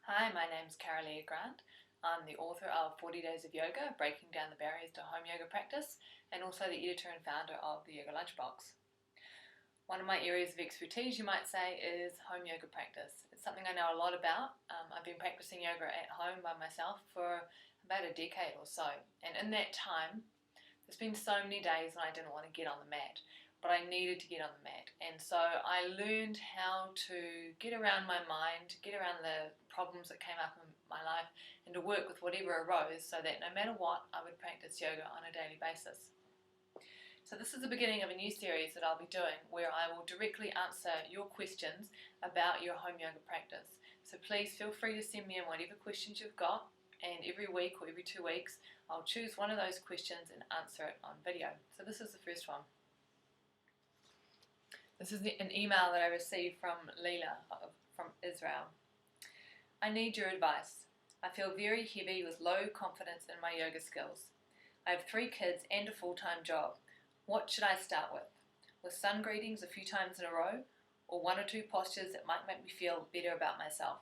Hi, my name's Kara-Leah Grant. I'm the author of 40 Days of Yoga, Breaking Down the Barriers to Home Yoga Practice, and also the editor and founder of the Yoga Lunchbox. One of my areas of expertise, you might say, is home yoga practice. It's something I know a lot about. I've been practicing yoga at home by myself for about a decade or so, and in that time, there's been so many days when I didn't want to get on the mat, but I needed to get on the mat. And so I learned how to get around my mind, get around the problems that came up in my life, and to work with whatever arose so that no matter what, I would practice yoga on a daily basis. So this is the beginning of a new series that I'll be doing where I will directly answer your questions about your home yoga practice. So please feel free to send me in whatever questions you've got, and every week or every 2 weeks I'll choose one of those questions and answer it on video. So this is the first one. This is an email that I received from Lila from Israel. I need your advice. I feel very heavy with low confidence in my yoga skills. I have 3 kids and a full-time job. What should I start with? With sun greetings a few times in a row, or 1 or 2 postures that might make me feel better about myself?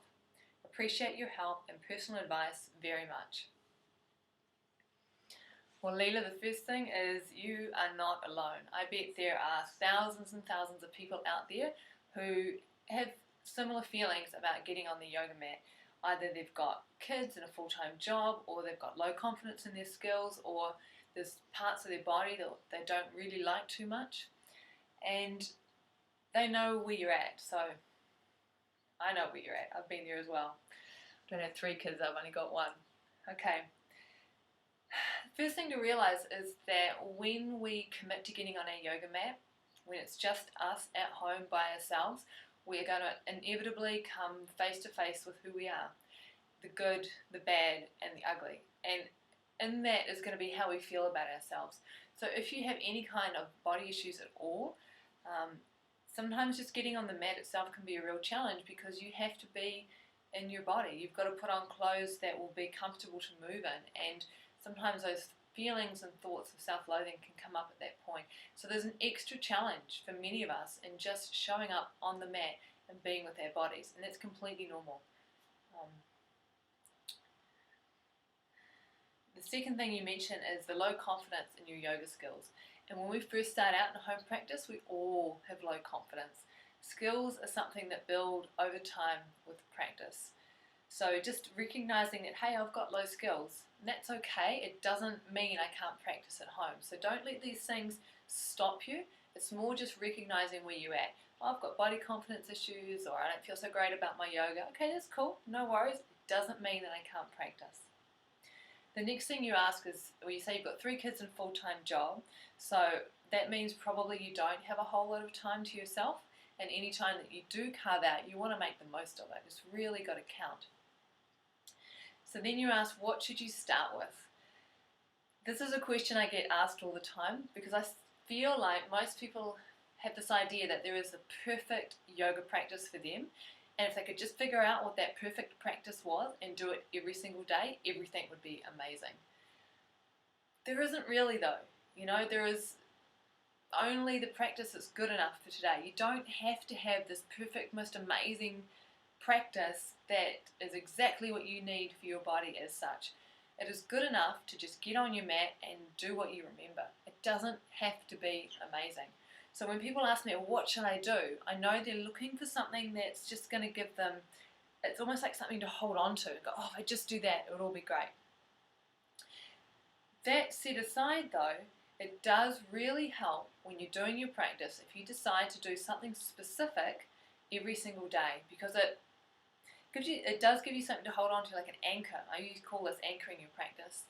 Appreciate your help and personal advice very much. Well, Lila, the first thing is you are not alone. I bet there are thousands and thousands of people out there who have similar feelings about getting on the yoga mat. Either they've got kids and a full-time job, or they've got low confidence in their skills, or there's parts of their body that they don't really like too much, and they know where you're at. So I know where you're at. I've been there as well. I don't have 3 kids, I've only got 1. Okay. First thing to realize is that when we commit to getting on our yoga mat, when it's just us at home by ourselves, we're going to inevitably come face to face with who we are. The good, the bad, and the ugly. And in that is going to be how we feel about ourselves. So if you have any kind of body issues at all, sometimes just getting on the mat itself can be a real challenge because you have to be in your body. You've got to put on clothes that will be comfortable to move in, and sometimes those feelings and thoughts of self-loathing can come up at that point. So there's an extra challenge for many of us in just showing up on the mat and being with our bodies, and that's completely normal. The second thing you mentioned is the low confidence in your yoga skills. And when we first start out in home practice, we all have low confidence. Skills are something that build over time with practice. So just recognizing that, hey, I've got low skills, and that's okay. It doesn't mean I can't practice at home. So don't let these things stop you. It's more just recognizing where you're at. Oh, I've got body confidence issues, or I don't feel so great about my yoga. Okay, that's cool. No worries. It doesn't mean that I can't practice. The next thing you ask is, well, you say you've got 3 kids and a full-time job, so that means probably you don't have a whole lot of time to yourself, and any time that you do carve out, you want to make the most of it. It's really got to count. So then you ask, what should you start with? This is a question I get asked all the time because I feel like most people have this idea that there is a perfect yoga practice for them, and if they could just figure out what that perfect practice was and do it every single day, everything would be amazing. There isn't really though. You know, there is only the practice that's good enough for today. You don't have to have this perfect, most amazing practice that is exactly what you need for your body as such. It is good enough to just get on your mat and do what you remember. It doesn't have to be amazing. So when people ask me, well, what should I do? I know they're looking for something that's just going to give them, it's almost like something to hold on to. Go, oh, if I just do that, it would all be great. That set aside though, it does really help when you're doing your practice if you decide to do something specific every single day, because it does give you something to hold on to, like an anchor. I usually call this anchoring your practice.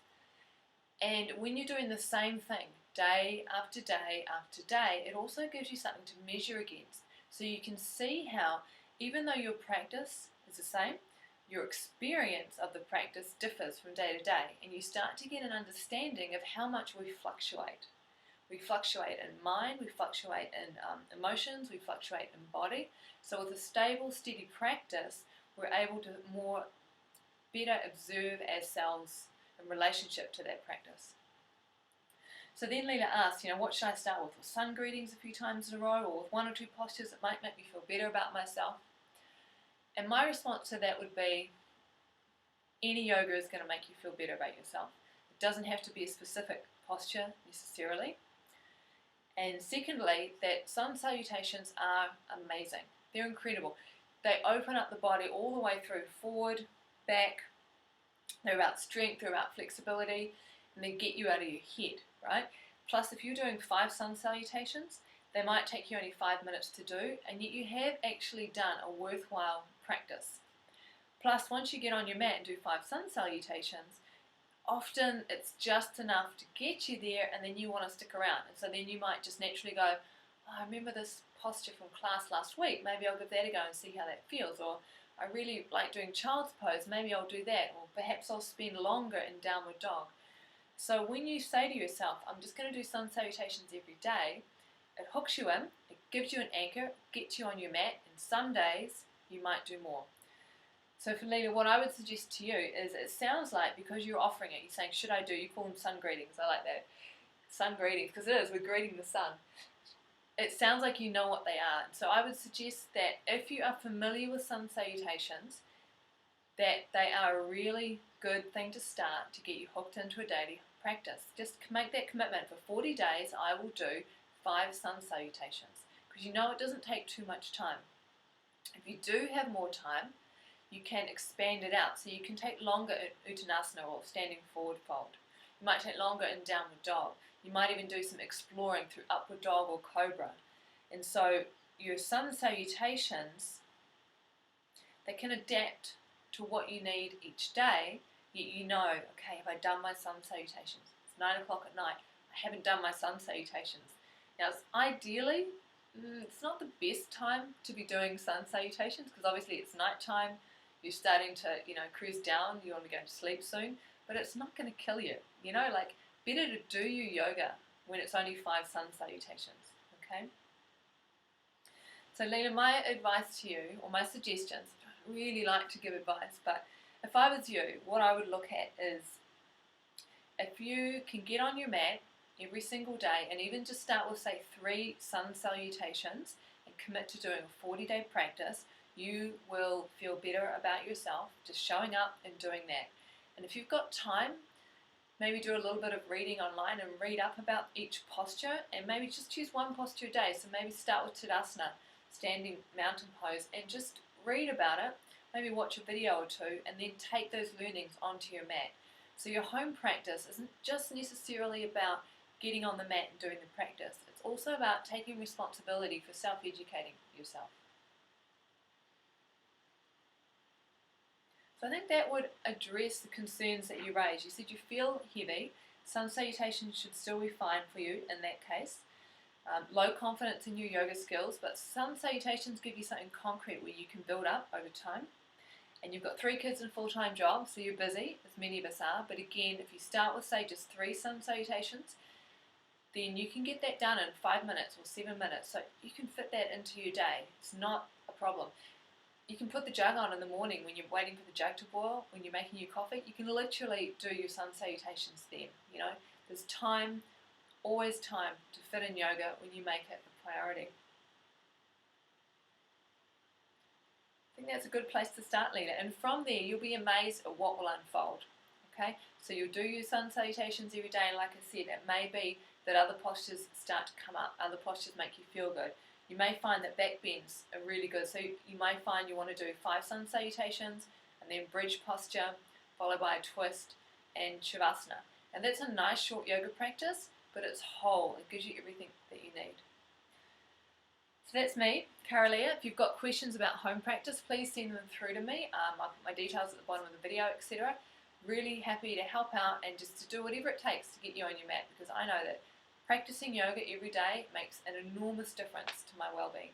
And when you're doing the same thing day after day after day, it also gives you something to measure against. So you can see how, even though your practice is the same, your experience of the practice differs from day to day, and you start to get an understanding of how much we fluctuate. We fluctuate in mind, we fluctuate in emotions, we fluctuate in body. So with a stable, steady practice, we're able to better observe ourselves in relationship to that practice. So then Lila asked, what should I start with? With sun greetings a few times in a row, or with 1 or 2 postures that might make me feel better about myself? And my response to that would be, Any yoga is going to make you feel better about yourself. It doesn't have to be a specific posture necessarily. And secondly, that sun salutations are amazing. They're incredible. They open up the body all the way through, forward, back. They're about strength, they're about flexibility, and they get you out of your head, right? Plus, if you're doing 5 sun salutations, they might take you only 5 minutes to do, and yet you have actually done a worthwhile practice. Plus, once you get on your mat and do 5 sun salutations, often it's just enough to get you there, and then you want to stick around. And so then you might just naturally go, oh, I remember this posture from class last week, maybe I'll give that a go and see how that feels. Or I really like doing child's pose, maybe I'll do that. Or perhaps I'll spend longer in downward dog. So when you say to yourself, I'm just going to do sun salutations every day, it hooks you in, it gives you an anchor, it gets you on your mat, and some days you might do more. So for Lila, what I would suggest to you is, it sounds like because you're offering it, you're saying, should I do, you call them sun greetings, I like that, sun greetings, because it is, we're greeting the sun. It sounds like you know what they are. So I would suggest that if you are familiar with sun salutations, that they are a really good thing to start to get you hooked into a daily practice. Just make that commitment. For 40 days, I will do 5 sun salutations, because you know it doesn't take too much time. If you do have more time, you can expand it out. So you can take longer in Uttanasana, or standing forward fold. You might take longer in downward dog. You might even do some exploring through upward dog or cobra. And so your sun salutations, they can adapt to what you need each day, yet you know, okay, have I done my sun salutations? It's 9 o'clock at night. I haven't done my sun salutations. Now, ideally, it's not the best time to be doing sun salutations, because obviously it's nighttime, you're starting to, cruise down, you want to go to sleep soon, but it's not going to kill you. Like, better to do your yoga when it's only 5 sun salutations, okay? So Lila, my advice to you, or my suggestions, I don't really like to give advice, but if I was you, what I would look at is, if you can get on your mat every single day, and even just start with, say, 3 sun salutations, and commit to doing a 40-day practice, you will feel better about yourself just showing up and doing that. And if you've got time, maybe do a little bit of reading online and read up about each posture, and maybe just choose one posture a day. So maybe start with Tadasana, standing mountain pose, and just read about it, maybe watch a video or 2, and then take those learnings onto your mat. So your home practice isn't just necessarily about getting on the mat and doing the practice. It's also about taking responsibility for self-educating yourself. So I think that would address the concerns that you raised. You said you feel heavy. Sun salutations should still be fine for you in that case. Low confidence in your yoga skills, but sun salutations give you something concrete where you can build up over time. And you've got 3 kids and full-time jobs, so you're busy, as many of us are. But again, if you start with, say, just 3 sun salutations, then you can get that done in 5 minutes or 7 minutes. So you can fit that into your day. It's not a problem. You can put the jug on in the morning when you're waiting for the jug to boil, when you're making your coffee. You can literally do your sun salutations then. There's time, always time to fit in yoga when you make it a priority. I think that's a good place to start, Lila. And from there, you'll be amazed at what will unfold. Okay? So you'll do your sun salutations every day, and like I said, it may be that other postures start to come up, other postures make you feel good. You may find that back bends are really good, so you may find you want to do 5 sun salutations, and then bridge posture, followed by a twist, and shavasana. And that's a nice short yoga practice, but it's whole. It gives you everything that you need. So that's me, Kara-Leah. If you've got questions about home practice, please send them through to me. I'll put my details at the bottom of the video, etc. Really happy to help out and just to do whatever it takes to get you on your mat, because I know that practicing yoga every day makes an enormous difference to my well-being.